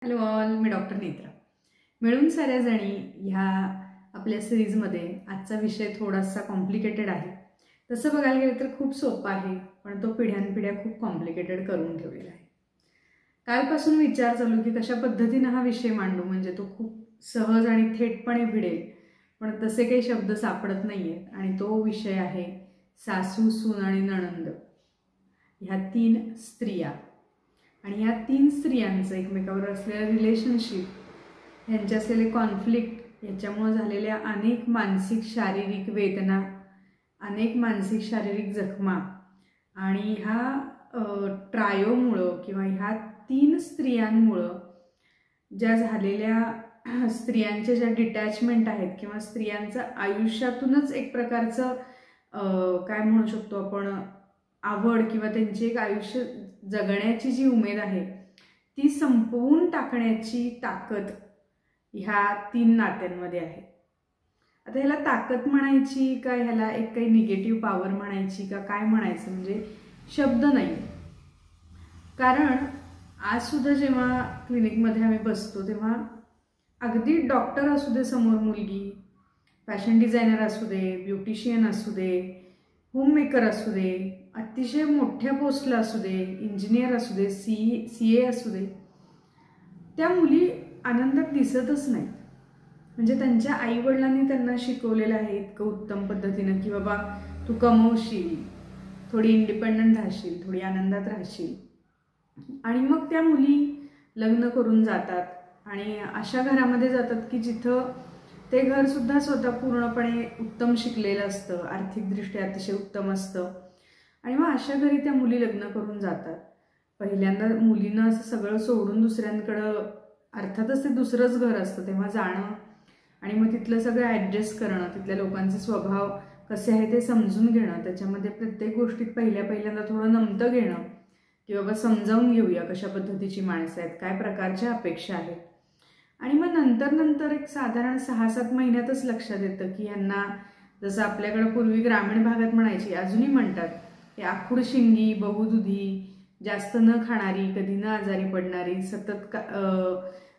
Hello all, मी doctor Netra. मिळून साऱ्या जणी ह्या आपल्या सिरीजमध्ये आजचा विषय थोडासा कॉम्प्लिकेटेड आहे. तसं बघायला गेलं तर खूप सोपा आहे, पण तो पिढ्यानपिढ्या खूप कॉम्प्लिकेटेड करून ठेवलेला आहे. कालपासून विचार चालू की कशा पद्धतीनं हा विषय मांडू, म्हणजे तो खूप सहज आणि थेटपणे भिडेल, पण तसे काही शब्द सापडत नाही आहेत. आणि तो विषय आहे सासू, सून आणि नणंद ह्या तीन स्त्रिया. आणि ह्या तीन स्त्रियांचं एकमेकावर असलेलं रिलेशनशिप, ह्यांचे असलेले कॉन्फ्लिक्ट, याच्यामुळे झालेल्या अनेक मानसिक शारीरिक वेदना, अनेक मानसिक शारीरिक जखमा, आणि ह्या ट्रायोमुळं किंवा ह्या तीन स्त्रियांमुळं ज्या झालेल्या स्त्रियांच्या ज्या डिटॅचमेंट आहेत किंवा स्त्रियांचं आयुष्यातूनच एक प्रकारचं काय म्हणू शकतो आपण, आवड किंवा त्यांची एक आयुष्य जगण्याची जी उमेद आहे ती संपवून टाकण्याची ताकद ह्या तीन नात्यांमध्ये आहे. आता ह्याला ताकद म्हणायची का, ह्याला एक काही निगेटिव्ह पॉवर म्हणायची का, काय म्हणायचं, म्हणजे शब्द नाही. कारण आज सुद्धा जेव्हा क्लिनिकमध्ये आम्ही बसतो तेव्हा अगदी डॉक्टर असू दे समोर मुलगी, फॅशन डिझायनर असू दे, ब्युटिशियन असू दे, होममेकर असू दे, अतिशय मोठ्या पोस्टला असू दे, इंजिनियर असू दे, CA असू दे, त्या मुली आनंदात दिसतच नाहीत. म्हणजे त्यांच्या आईवडिलांनी त्यांना शिकवलेलं आहे इतकं उत्तम पद्धतीनं की बाबा तू कमवशील, थोडी इंडिपेंडंट राहशील, थोडी आनंदात राहशील, आणि मग त्या मुली लग्न करून जातात आणि अशा घरामध्ये जातात की जिथं ते घरसुद्धा स्वतः पूर्णपणे उत्तम शिकलेलं असतं, आर्थिकदृष्ट्या अतिशय उत्तम असतं. आणि मग अशा घरी त्या मुली लग्न करून जातात. पहिल्यांदा मुलीनं असं सगळं सोडून दुसऱ्यांकडं, अर्थातच ते दुसरंच घर असतं, तेव्हा जाणं आणि मग तिथलं सगळं ॲडजस्ट करणं, तिथल्या लोकांचे स्वभाव कसे आहे ते समजून घेणं, त्याच्यामध्ये प्रत्येक गोष्टीत पहिल्यांदा थोडं नमतं घेणं की बाबा समजावून घेऊया कशा पद्धतीची माणसं आहेत, काय प्रकारच्या अपेक्षा आहेत. आणि मग नंतर एक साधारण 6-7 महिन्यातच लक्षात येतं की यांना, जसं आपल्याकडं पूर्वी ग्रामीण भागात म्हणायची, अजूनही म्हणतात, हे आखूड शिंगी, बहुदुधी, जास्त न खाणारी, कधी न आजारी पडणारी, सतत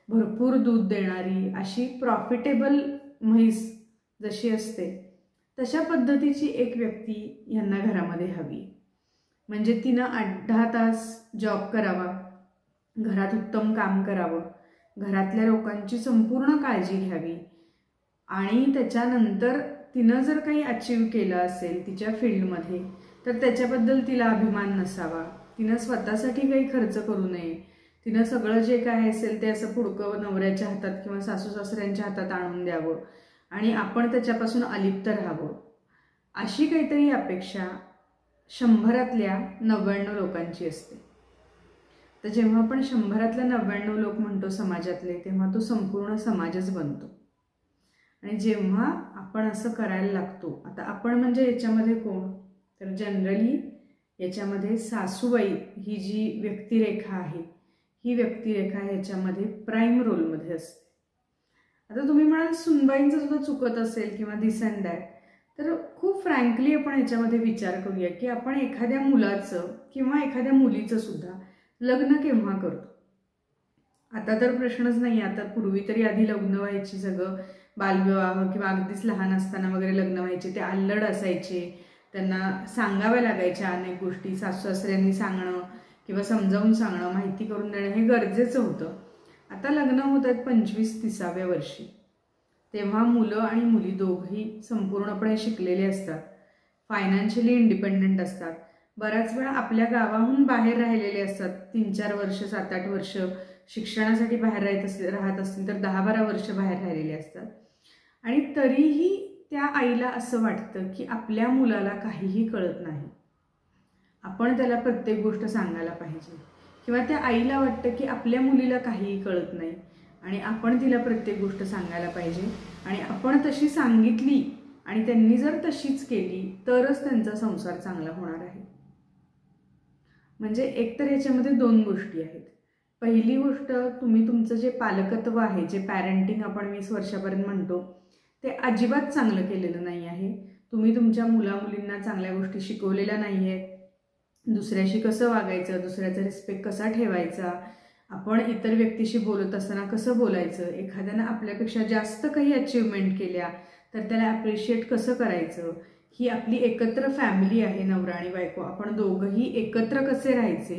भरपूर दूध देणारी, अशी प्रॉफिटेबल म्हैस जशी असते तशा पद्धतीची एक व्यक्ती यांना घरामध्ये हवी. म्हणजे तिनं 8-10 तास जॉब करावा, घरात उत्तम काम करावं, घरातल्या लोकांची संपूर्ण काळजी घ्यावी, आणि त्याच्यानंतर तिनं जर काही अचीव केलं असेल तिच्या फील्डमध्ये तर त्याच्याबद्दल तिला अभिमान नसावा, तिनं स्वतःसाठी काही खर्च करू नये, तिनं सगळं जे काय असेल ते असं पुडकं नवऱ्याच्या हातात किंवा सासू सासऱ्यांच्या हातात आणून द्यावं आणि आपण त्याच्यापासून अलिप्त राहावं, अशी काहीतरी अपेक्षा 100तल्या 99 लोकांची असते. तर जेव्हा आपण 100तल्या 99 लोक म्हणतो समाजातले, तेव्हा तो संपूर्ण समाजच बनतो. आणि जेव्हा आपण असं करायला लागतो, आता आपण म्हणजे याच्यामध्ये कोण, तर जनरली याच्यामध्ये सासूबाई ही जी व्यक्तिरेखा आहे, ही व्यक्तिरेखा ह्याच्यामध्ये प्राईम रोलमध्ये असते. आता तुम्ही म्हणाल सुनबाईंचं सुद्धा चुकत असेल किंवा दिसंड आहे, तर खूप फ्रँकली आपण ह्याच्यामध्ये विचार करूया की आपण एखाद्या मुलाचं किंवा एखाद्या मुलीचं सुद्धा लग्न केव्हा करतो. आता तर प्रश्नच नाही. आता पूर्वी तरी आधी लग्न व्हायची, सगळं बालविवाह किंवा अगदीच लहान असताना वगैरे लग्न व्हायचे, ते अल्लड असायचे, त्यांना सांगाव्या लागायच्या अनेक गोष्टी, सासू सासऱ्यांनी सांगणं किंवा समजावून सांगणं, माहिती करून देणं हे गरजेचं होतं. आता लग्न होत आहेत 25-30व्या वर्षी, तेव्हा मुलं आणि मुली दोघंही संपूर्णपणे शिकलेले असतात, फायनान्शियली इंडिपेंडंट असतात, बऱ्याच वेळा आपल्या गावाहून बाहेर राहिलेले असतात, 3-4 वर्ष, 7-8 वर्ष शिक्षणासाठी बाहेर राहत असतील तर 10-12 वर्ष बाहेर राहिलेले असतात. आणि तरीही त्या आईला असं वाटतं की आपल्या मुलाला काहीही कळत नाही, आपण त्याला प्रत्येक गोष्ट सांगायला पाहिजे, किंवा त्या आईला वाटतं की आपल्या मुलीला काहीही कळत नाही आणि आपण तिला प्रत्येक गोष्ट सांगायला पाहिजे, आणि आपण तशी सांगितली आणि त्यांनी जर तशीच केली तरच त्यांचा संसार चांगला होणार आहे. म्हणजे एकतर ह्याच्यामध्ये 2 गोष्टी आहेत. पहिली गोष्ट, तुम्ही तुमचं जे पालकत्व आहे, जे पॅरेंटिंग आपण 20 वर्षापर्यंत म्हणतो, ते अजिबात चांगलं केलेलं नाही आहे. तुम्ही तुमच्या मुलामुलींना चांगल्या गोष्टी शिकवलेल्या नाही आहेत. दुसऱ्याशी कसं वागायचं, दुसऱ्याचा रिस्पेक्ट कसा ठेवायचा, आपण इतर व्यक्तीशी बोलत असताना कसं बोलायचं, एखाद्यानं आपल्यापेक्षा जास्त काही अचिव्हमेंट केल्या तर त्याला ॲप्रिशिएट कसं करायचं, ही आपली एकत्र फॅमिली आहे, नवरा आणि बायको, आपण दोघंही एकत्र कसे राहायचे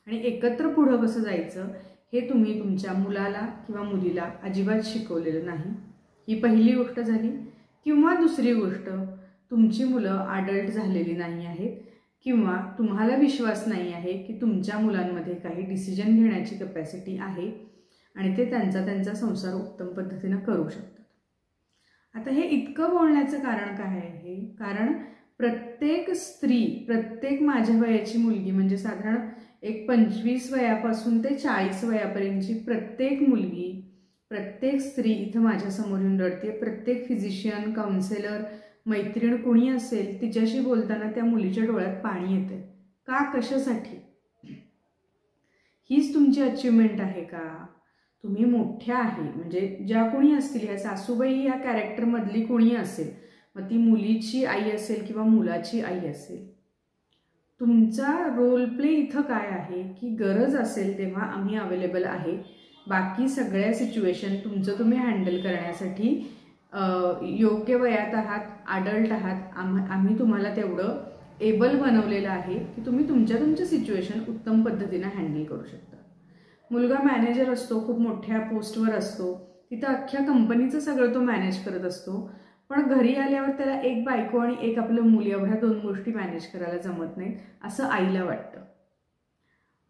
आणि एकत्र पुढं कसं जायचं हे तुम्ही तुमच्या मुलाला किंवा मुलीला अजिबात शिकवलेलं नाही. ही पहिली गोष्ट झाली. किंवा दुसरी गोष्ट, तुमची मुलं अडल्ट झालेली नाही आहेत किंवा तुम्हाला विश्वास नाही आहे की तुमच्या मुलांमध्ये काही डिसिजन घेण्याची कपॅसिटी आहे आणि ते त्यांचा संसार उत्तम पद्धतीनं करू शकतात. आता हे इतकं बोलण्याचं कारण काय आहे? कारण प्रत्येक स्त्री, प्रत्येक माझ्या वयाची मुलगी, म्हणजे साधारण एक 25 वयापासून ते 40 वयापर्यंतची प्रत्येक मुलगी, प्रत्येक स्त्री इथं माझ्यासमोर येऊन रडते. प्रत्येक फिजिशियन, काउन्सिलर, मैत्रीण कोणी असेल तिच्याशी बोलताना त्या मुलीच्या डोळ्यात पाणी येते. का? कशासाठी? हीच तुमची अचिव्हमेंट आहे का? तुम्ही मोठ्या आहे, म्हणजे ज्या कोणी असतील, ह्या सासूबाई या कॅरेक्टरमधली कोणी असेल, मग ती मुलीची आई असेल किंवा मुलाची आई असेल, तुमचा रोल प्ले इथं काय आहे की गरज असेल तेव्हा आम्ही अवेलेबल आहे. बाकी सगळ्या सिच्युएशन तुमचं तुम्ही हँडल करण्यासाठी योग्य वयात आहात, अडल्ट आहात. आम्ही तुम्हाला तेवढं एबल बनवलेलं आहे की तुम्ही तुमच्या सिच्युएशन उत्तम पद्धतीने हँडल करू शकता. मुलगा मॅनेजर असतो, खूप मोठ्या पोस्टवर असतो, तिथं अख्ख्या कंपनीचं सगळं तो मॅनेज करत असतो, पण घरी आल्यावर त्याला एक बायको आणि एक आपलं मूल एवढ्या 2 गोष्टी मॅनेज करायला जमत नाहीत असं आईला वाटतं.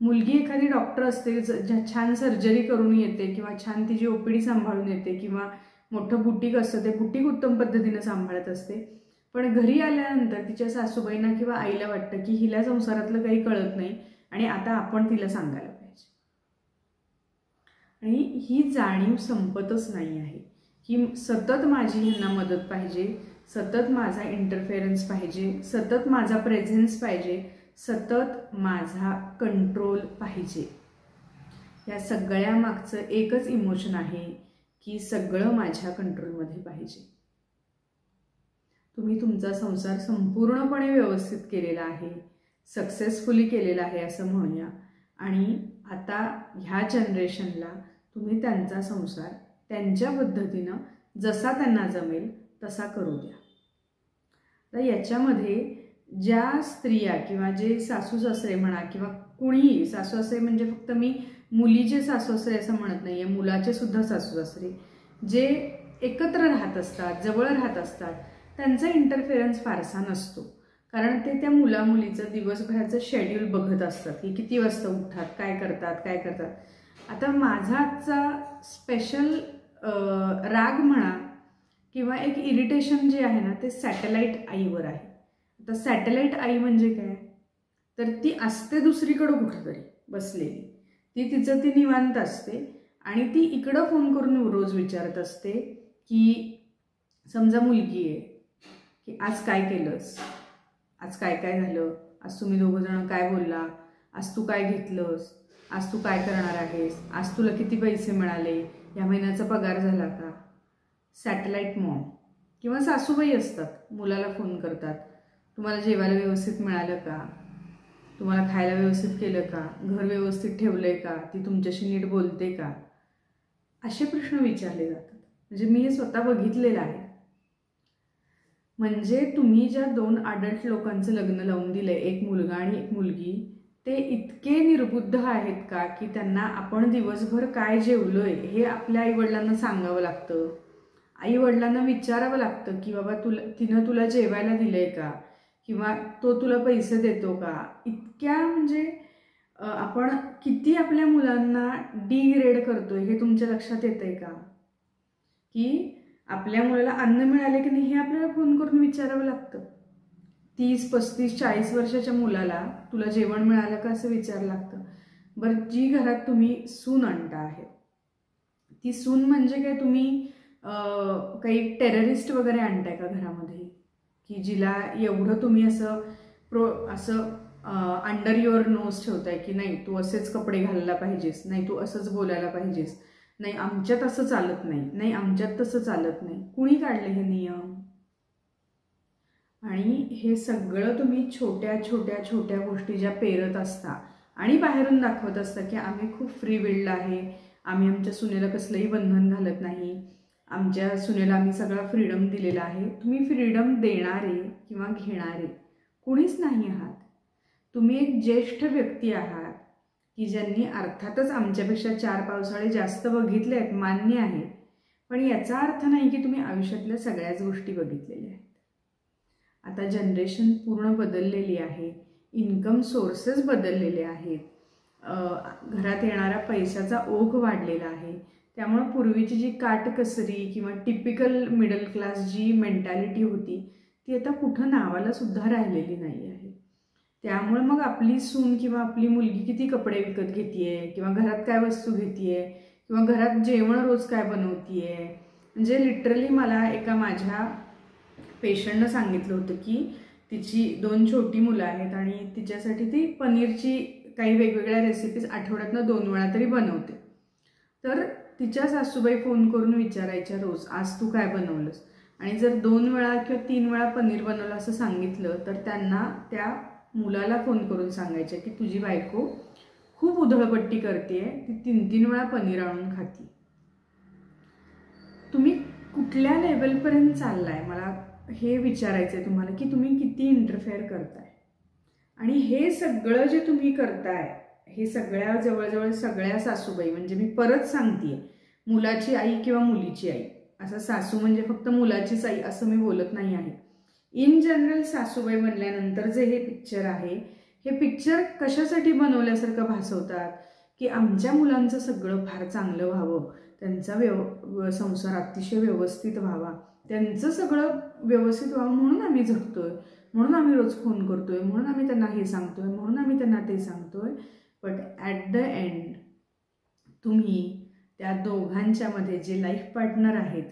मुलगी एखादी डॉक्टर असते, छान सर्जरी करून येते किंवा छान तिची ओपीडी सांभाळून येते किंवा मोठं बुटीक असतं, ते बुटीक उत्तम पद्धतीनं सांभाळत असते, पण घरी आल्यानंतर तिच्या सासूबाईंना किंवा आईला वाटतं की हिला संसारातलं काही कळत नाही आणि आता आपण तिला सांगायला पाहिजे. आणि ही जाणीव संपतच नाही आहे की सतत माझी ह्यांना मदत पाहिजे, सतत माझा इंटरफेरन्स पाहिजे, सतत माझा प्रेझेन्स पाहिजे, सतत माझा कंट्रोल पाहिजे. या सगळ्या मागचं एकच इमोशन आहे की सगळं माझ्या कंट्रोलमध्ये पाहिजे. तुम्ही तुमचा संसार संपूर्णपणे व्यवस्थित केलेला आहे, सक्सेसफुली केलेला आहे असं म्हणूया, आणि आता ह्या जनरेशनला तुम्ही त्यांचा संसार त्यांच्या पद्धतीनं जसा त्यांना जमेल तसा करू द्या. तर याच्यामध्ये ज्या स्त्रिया किंवा जे सासू सासरे म्हणा किंवा कुणीही, सासू सासरे म्हणजे फक्त मी मुलीचे सासू सासरे असं म्हणत नाही आहे, मुलाचे सुद्धा सासू सासरे जे एकत्र राहत असतात, जवळ राहत असतात, त्यांचा इंटरफेरन्स फारसा नसतो, कारण ते त्या मुलामुलीचं दिवसभराचं शेड्यूल बघत असतात की किती वाजता उठतात, काय करतात. आता माझा आजचा स्पेशल राग म्हणा किंवा एक इरिटेशन जे आहे ना, ते सॅटेलाईट आईवर आहे. आता सॅटेलाईट आई म्हणजे काय? तर ती असते दुसरीकडं कुठंतरी बसलेली, ती तिचं ती निवांत असते आणि ती इकडं फोन करून रोज विचारत असते की समजा मुलगी आहे की आज काय केलंस, आज काय झालं, आज तुम्ही दोघं जण काय बोलला, आज तू काय घेतलंस, आज तू काय करणार आहेस, आज तुला किती पैसे मिळाले, या महिन्याचा पगार झाला का. सॅटेलाईट मॉम किंवा सासूबाई असतात, मुलाला फोन करतात, तुम्हाला जेवायला व्यवस्थित मिळालं का, तुम्हाला खायला व्यवस्थित केलं का, घर व्यवस्थित ठेवलंय का, ती तुमच्याशी नीट बोलते का, असे प्रश्न विचारले जातात. म्हणजे मी हे स्वतः बघितलेलं आहे. म्हणजे तुम्ही ज्या 2 अडल्ट लोकांचं लग्न लावून दिलंय, एक मुलगा आणि एक मुलगी, ते इतके निर्बुद्ध आहेत का की त्यांना आपण दिवसभर काय जेवलोय हे आपल्या आईवडिलांना सांगावं लागतं, आईवडिलांना विचारावं लागतं की बाबा तिनं तुला जेवायला दिलंय का किंवा तो तुला पैसे देतो का. इतक्या म्हणजे आपण किती आपल्या मुलांना डिग्रेड करतोय हे तुमच्या लक्षात येतंय का? की आपल्या मुलाला अन्न मिळाले की नाही हे आपल्याला फोन करून विचारावं लागतं. 30, 35, 40 वर्षाच्या मुलाला तुला जेवण मिळालं का असं विचारावं लागतं. बरं, जी घरात तुम्ही सून आणता आहे, ती सून म्हणजे काय, तुम्ही काही टेररिस्ट वगैरे आणताय का घरामध्ये की जिला एवढं तुम्ही असं अंडर युअर नोज ठेवताय की नाही तू असेच कपडे घालायला पाहिजेस, नाही तू असंच बोलायला पाहिजेस, नाही आमच्यात असं चालत नाही, नाही आमच्यात तसं चालत नाही. कुणी काढले हे नियम? आणि हे सगळं तुम्ही छोट्या छोट्या छोट्या गोष्टी ज्या पेरत असता आणि बाहेरून दाखवत असतं की आम्ही खूप फ्री विल्ड आहे, आम्ही आमच्या सुनेला कसलंही बंधन घालत नाही, आमच्या सुनेला आम्ही सगळा फ्रीडम दिलेला आहे. तुम्ही फ्रीडम देणारे किंवा घेणारे कुणीच नाही आहात. तुम्ही एक ज्येष्ठ व्यक्ती आहात की ज्यांनी अर्थातच आमच्यापेक्षा 4 पावसाळे जास्त बघितले आहेत, मान्य आहे, पण याचा अर्थ नाही की तुम्ही आयुष्यातल्या सगळ्याच गोष्टी बघितलेल्या आहेत. आता जनरेशन पूर्ण बदललेली आहे, इन्कम सोर्सेस बदललेले आहेत, घरात येणारा पैशाचा ओघ वाढलेला आहे. त्यामुळे पूर्वीची जी काटकसरी किंवा टिपिकल मिडल क्लास जी मेंटॅलिटी होती ती आता कुठं नावाला सुद्धा राहिलेली नाही आहे. त्यामुळे मग आपली सून किंवा आपली मुलगी किती कपडे विकत घेतीये किंवा घरात काय वस्तू घेतीये किंवा घरात जेवण रोज काय बनवतीये. म्हणजे लिटरली मला एका माझ्या पेशंटनं सांगितलं होतं की तिची 2 छोटी मुलं आहेत आणि तिच्यासाठी ती पनीरची काही वेगवेगळ्या रेसिपीज आठवड्यातनं 2 वेळा तरी बनवते. तर तिच्या सासूबाई फोन करून विचारायच्या रोज, आज तू काय बनवलंस? आणि जर 2 वेळा किंवा 3 वेळा पनीर बनवलं असं सांगितलं तर त्यांना त्या मुलाला फोन करून सांगायचे की तुझी बायको खूप उधळपट्टी करते, ती 3-3 वेळा पनीर आणून खाती. तुम्ही कुठल्या लेवलपर्यंत चाललाय मला हे विचारायचं आहे तुम्हाला, की तुम्ही किती इंटरफेअर करताय. आणि हे सगळं जे तुम्ही करताय हे सगळ्या जवळजवळ सगळ्या सासूबाई, म्हणजे मी परत सांगतेय, मुलाची आई किंवा मुलीची आई, असं सासू म्हणजे फक्त मुलाचीच आई असं मी बोलत नाही आहे. इन जनरल सासूबाई म्हणल्यानंतर जे हे पिक्चर आहे, हे पिक्चर कशासाठी बनवल्यासारखं भासवतात की आमच्या मुलांचं सगळं फार चांगलं व्हावं, त्यांचा संसार अतिशय व्यवस्थित व्हावा, त्यांचं सगळं व्यवस्थित व्हावं म्हणून आम्ही झटतोय, म्हणून आम्ही रोज फोन करतोय, म्हणून आम्ही त्यांना हे सांगतोय, म्हणून आम्ही त्यांना ते सांगतोय. बट ॲट द एंड तुम्ही त्या दोघांच्यामध्ये जे लाईफ पार्टनर आहेत,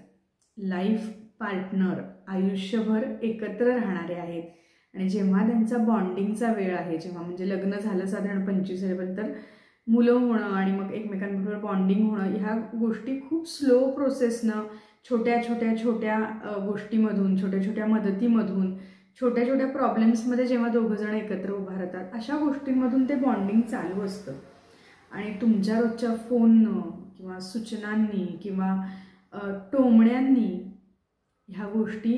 लाईफ पार्टनर आयुष्यभर एकत्र राहणारे आहेत आणि जेव्हा त्यांचा बॉन्डिंगचा वेळ आहे, जेव्हा म्हणजे लग्न झालं साधारण 25 वर्षानंतर मुलं होणं आणि मग एकमेकांबरोबर बॉन्डिंग होणं, ह्या गोष्टी खूप स्लो प्रोसेसनं छोट्या छोट्या छोट्या गोष्टीमधून, छोट्या छोट्या मदतीमधून, छोट्या छोट्या प्रॉब्लेम्समध्ये जेव्हा दोघंजण एकत्र उभा राहतात, अशा गोष्टींमधून ते बॉन्डिंग चालू असतं. आणि तुमच्या रोजच्या फोननं किंवा सूचनांनी किंवा टोमण्यांनी ह्या गोष्टी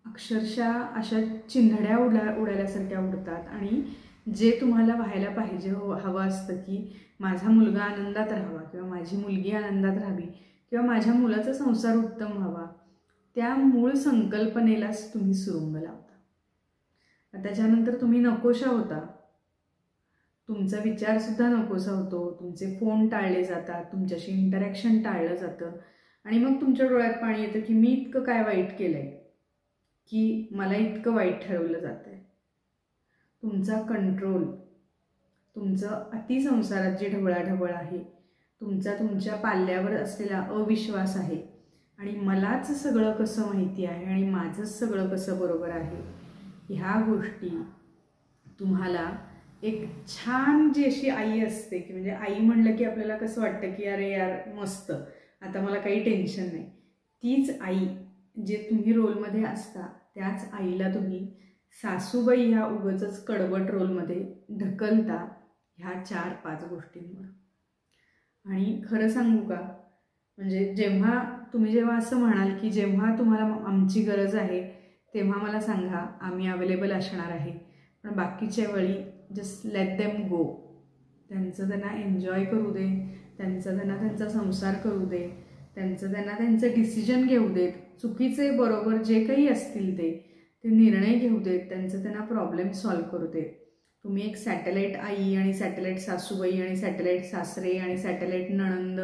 अक्षरशः अशा चिंधड्या उडाल्यासारख्या उडतात. आणि जे तुम्हाला व्हायला पाहिजे हवं असतं की माझा मुलगा आनंदात राहावा किंवा माझी मुलगी आनंदात राहावी किंवा माझ्या मुलाचा संसार उत्तम व्हावा, त्या मूळ संकल्पनेलाच तुम्ही सुरुंग लावता. त्याच्यानंतर तुम्ही नकोशा होता, तुमचा विचारसुद्धा नकोसा होतो, तुमचे फोन टाळले जातात, तुमच्याशी इंटरॅक्शन टाळलं जातं आणि मग तुमच्या डोळ्यात पाणी येतं की मी इतकं काय वाईट केलंय की मला इतकं वाईट ठरवलं जातंय. तुमचा कंट्रोल, तुमचं अतिसंसारात जे ढवळाढवळ आहे, तुमच्या पाल्यावर असलेला अविश्वास आहे आणि मलाच सगळं कसं माहिती आहे आणि माझंच सगळं कसं बरोबर आहे, ह्या गोष्टी तुम्हाला एक छान जी अशी आई असते की म्हणजे आई म्हणलं की आपल्याला कसं वाटतं की अरे यार मस्त, आता मला काही टेन्शन नाही, तीच आई जे तुम्ही रोलमध्ये असता त्याच आईला तुम्ही सासूबाई ह्या उगाचच कडवट रोलमध्ये ढकलता ह्या 4-5 गोष्टींवर. आणि खरं सांगू का, म्हणजे तुम्ही जेव्हा असं म्हणाल की जेव्हा तुम्हाला आमची गरज आहे तेव्हा मला सांगा, आम्ही अवेलेबल असणार आहे, पण बाकीच्या वेळी जस्ट लेट देम गो. त्यांना एन्जॉय करू दे, त्यांचा संसार करू दे, त्यांचं डिसिजन घेऊ देत, चुकीचे बरोबर जे काही असतील ते निर्णय घेऊ देत, त्यांना प्रॉब्लेम सॉल्व्ह करू देत. तुम्ही एक सॅटेलाईट आई आणि सॅटेलाईट सासूबाई आणि सॅटेलाईट सासरे आणि सॅटेलाईट नणंद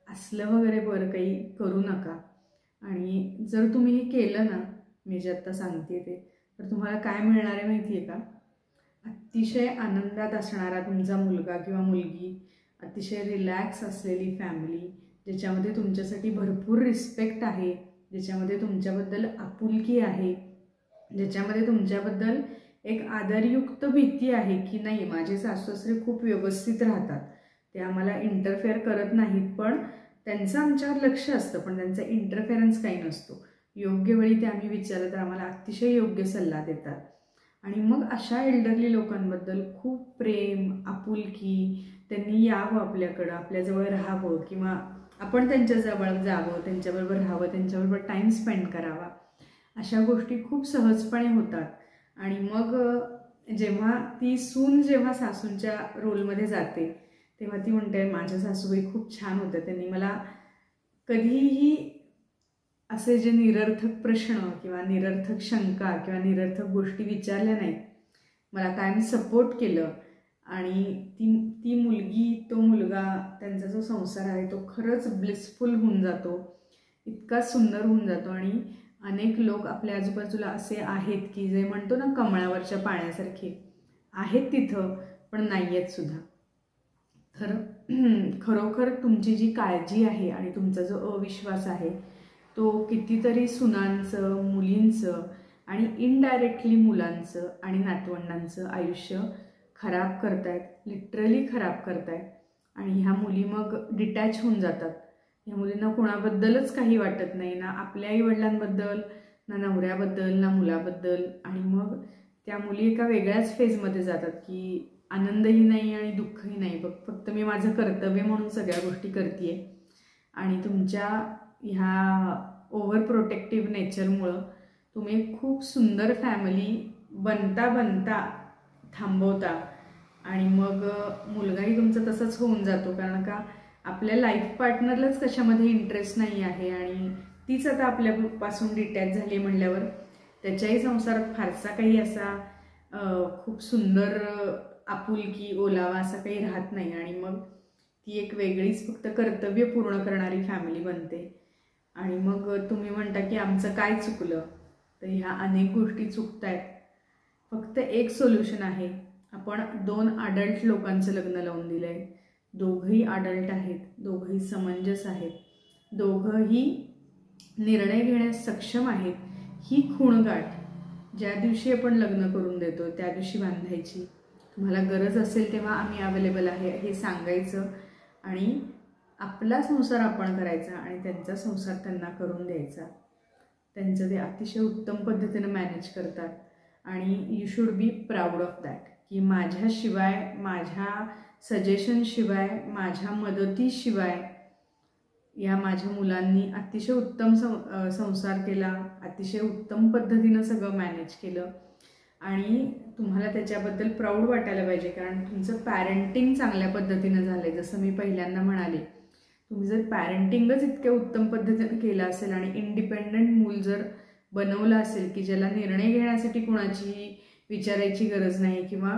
असलं वगैरे बरं काही करू नका. आणि जर तुम्ही हे केलं ना, मी जे आत्ता सांगते ते, तर तुम्हाला काय मिळणार आहे माहिती आहे का? अतिशय आनंदात असणारा तुमचा मुलगा किंवा मुलगी, अतिशय रिलॅक्स असलेली फॅमिली, ज्याच्यामध्ये तुमच्यासाठी भरपूर रिस्पेक्ट आहे, ज्याच्यामध्ये तुमच्याबद्दल आपुलकी आहे, ज्याच्यामध्ये तुमच्याबद्दल एक आदरयुक्त भीती आहे की नाही माझे सासू-सासरे खूप व्यवस्थित राहतात, ते आम्हाला इंटरफेअर करत नाहीत, पण त्यांचं आमच्यावर लक्ष असतं, पण त्यांचा इंटरफेरन्स काही नसतो. योग्य वेळी ते आम्ही विचारलं तर आम्हाला अतिशय योग्य सल्ला देतात. आणि मग अशा एल्डरली लोकांबद्दल खूप प्रेम, आपुलकी, त्यांनी यावं आपल्याकडं, आपल्याजवळ राहावं किंवा आपण त्यांच्याजवळ जावं, त्यांच्याबरोबर राहावं, त्यांच्याबरोबर टाईम स्पेंड करावा, अशा गोष्टी खूप सहजपणे होतात. आणि मग जेव्हा ती सून जेव्हा सासूंच्या रोलमध्ये जाते तेव्हा ती म्हणते, माझ्या सासूबाई खूप छान होत्या, त्यांनी मला कधीही असे जे निरर्थक प्रश्न किंवा निरर्थक शंका किंवा निरर्थक गोष्टी विचारल्या नाहीत, मला कायम सपोर्ट केलं. आणि ती मुलगी, तो मुलगा, त्यांचा जो संसार आहे तो खरंच ब्लिसफुल होऊन जातो, इतका सुंदर होऊन जातो. आणि अनेक लोक आपल्या आजूबाजूला असे आहेत की जे म्हणतो ना कमळावरच्या पाण्यासारखे आहेत तिथं, पण नाही आहेत सुद्धा. तर खरोखर तुमची जी काळजी आहे आणि तुमचा जो अविश्वास आहे तो कितीतरी सुनांचं, मुलींचं आणि इनडायरेक्टली मुलांचं आणि नातवंडांचं आयुष्य खराब करतायत, लिटरली खराब करतायत. आणि ह्या मुली मग डिटॅच होऊन जातात. ह्या मुलींना कुणाबद्दलच काही वाटत नाही, ना आपल्या आईवडिलांबद्दल, ना नवऱ्याबद्दल, ना मुलाबद्दल. आणि मग त्या मुली एका वेगळ्याच फेजमध्ये जातात की आनंदही नाही आणि दुःखही नाही, फक्त मी माझं कर्तव्य म्हणून सगळ्या गोष्टी करते. आणि तुमच्या ह्या ओव्हर प्रोटेक्टिव्ह नेचरमुळं तुम्ही खूप सुंदर फॅमिली बनता थांबवता. आणि मग मुलगाही तुमचा तसंच होऊन जातो, कारण का आपल्या लाईफ पार्टनरलाच कशामध्ये इंटरेस्ट नाही आहे आणि तीच आता आपल्यापासून डिटॅच झाली म्हणल्यावर त्याच्याही संसारात फारसा काही असा खूप सुंदर आपुलकी, ओलावा असा काही राहत नाही. आणि मग ती एक वेगळीच फक्त कर्तव्य पूर्ण करणारी फॅमिली बनते. आणि मग तुम्ही म्हणता की आमचं काय चुकलं, तर ह्या अनेक गोष्टी चुकतायत. फक्त एक सोल्युशन आहे, आपण 2 अडल्ट लोकांचं लग्न लावून दिलं आहे, दोघंही अडल्ट आहेत, दोघंही समंजस आहेत, दोघंही निर्णय घेण्यास सक्षम आहेत. ही खूणगाठ ज्या दिवशी आपण लग्न करून देतो त्या दिवशी बांधायची. तुम्हाला गरज असेल तेव्हा आम्ही अवेलेबल आहे हे सांगायचं आणि आपला संसार आपण करायचा आणि त्यांचा संसार त्यांना करून द्यायचा. त्यांचं ते अतिशय उत्तम पद्धतीनं मॅनेज करतात आणि you should be proud of that की माझ्याशिवाय, माझ्या सजेशनशिवाय, माझ्या मदतीशिवाय या माझ्या मुलांनी अतिशय उत्तम संसार केला, अतिशय उत्तम पद्धतीनं सगळं मॅनेज केलं. आणि तुम्हाला त्याच्याबद्दल प्राऊड वाटायला पाहिजे, कारण तुमचं पॅरेंटिंग चांगल्या पद्धतीनं झालं आहे. जसं मी पहिल्यांदा म्हणाले, तुम्ही जर पॅरेंटिंगच इतक्या उत्तम पद्धतीनं केलं असेल आणि इंडिपेंडंट मूल जर बनवलं असेल की ज्याला निर्णय घेण्यासाठी कुणाची विचारायची गरज नाही किंवा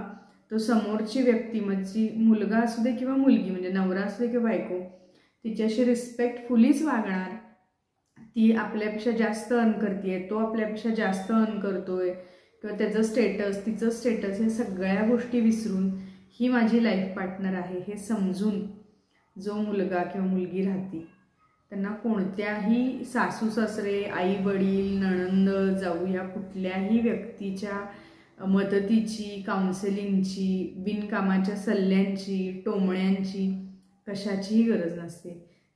तो समोरची व्यक्ती, म्हणजे मुलगा असू दे किंवा मुलगी, म्हणजे नवरा असू दे किंवा बायको, तिच्याशी रिस्पेक्टफुलीच वागणार, ती आपल्यापेक्षा जास्त अर्न करते, तो आपल्यापेक्षा जास्त अर्न करतोय किंवा त्याचं स्टेटस, तिचं स्टेटस, हे सगळ्या गोष्टी विसरून ही माझी लाईफ पार्टनर आहे हे समजून जो मुलगा किंवा मुलगी राहते त्यांना कोणत्याही सासू सासरे, आई वडील, नणंद, जाऊ या कुठल्याही व्यक्तीच्या मदतीची, काउन्सिलिंगची, बिनकामाच्या सल्ल्यांची, टोमण्यांची कशाचीही गरज नसते.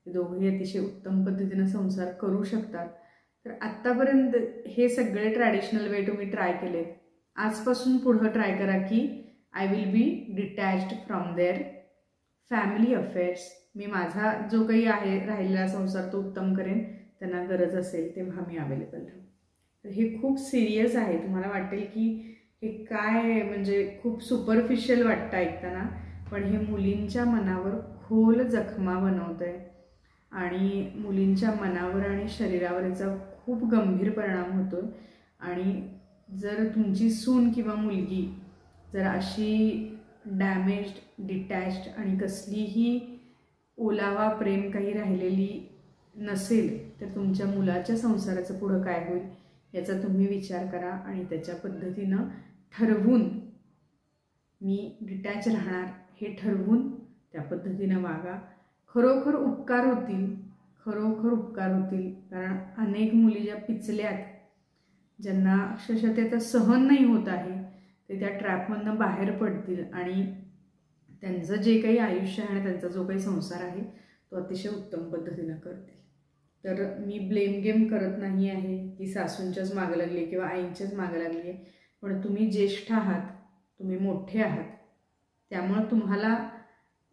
ते दोघंही अतिशय उत्तम पद्धतीनं संसार करू शकतात. तर आत्तापर्यंत हे सगळे ट्रॅडिशनल वे तुम्ही ट्राय केलेत, आजपासून पुढं ट्राय करा की I will be detached from their family affairs. मी माझा जो काही आहे राहिलेला संसार तो उत्तम करेन, त्यांना गरज असेल तेव्हा मी अवेलेबल राहू. तर हे खूप सिरियस आहे. तुम्हाला वाटेल की हे काय म्हणजे खूप सुपरफिशियल वाटतं ऐकताना, पण हे मुलींच्या मनावर खोल जखमा बनवतं आहे आणि मुलींच्या मनावर आणि शरीरावर याचा खूप गंभीर परिणाम होतो. आणि जर तुमची सून किंवा मुलगी जर अशी डॅमेज्ड, डिटॅच्ड आणि कसलीही ओलावा, प्रेम काही राहिलेली नसेल, तर तुमच्या मुलाच्या संसाराचं पुढं काय होईल याचा तुम्ही विचार करा आणि त्याच्या पद्धतीनं ठरवून मी डिटॅच राहणार हे ठरवून त्या पद्धतीनं वागा. खरोखर उपकार होतील, खरोखर उपकार होतील. कारण अनेक मुली ज्या पिचल्यात, ज्यांना अक्षरशः ते आता सहन नाही होत आहे, ते त्या ट्रॅपमधनं बाहेर पडतील आणि त्यांचं जे काही आयुष्य आहे आणि त्यांचा जो काही संसार आहे तो अतिशय उत्तम पद्धतीनं करतील. तर मी ब्लेम गेम करत नाही आहे की सासूंच्याच मागं लागली किंवा आईंच्याच मागं लागली आहे. पण तुम्ही ज्येष्ठ आहात, तुम्ही मोठे आहात, त्यामुळं तुम्हाला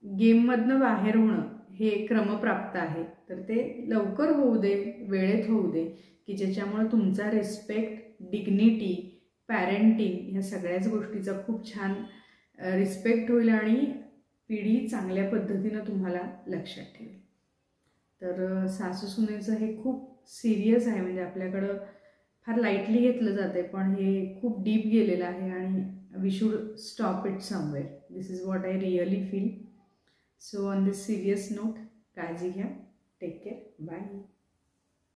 गेममधनं बाहेर होणं हे क्रमप्राप्त आहे. तर ते लवकर होऊ दे, वेळेत होऊ दे, की ज्याच्यामुळं तुमचा रिस्पेक्ट, डिग्निटी, पॅरेंटिंग ह्या सगळ्याच गोष्टीचा खूप छान रिस्पेक्ट होईल आणि पिढी चांगल्या पद्धतीनं तुम्हाला लक्षात ठेवेल. तर सासू सुनेचं हे खूप सिरियस आहे, म्हणजे आपल्याकडं फार लाईटली घेतलं जाते, पण हे खूप डीप गेलेलं आहे आणि we should stop it somewhere. This is what I really feel. So on this serious note, काळजी घ्या. Take care. बाय.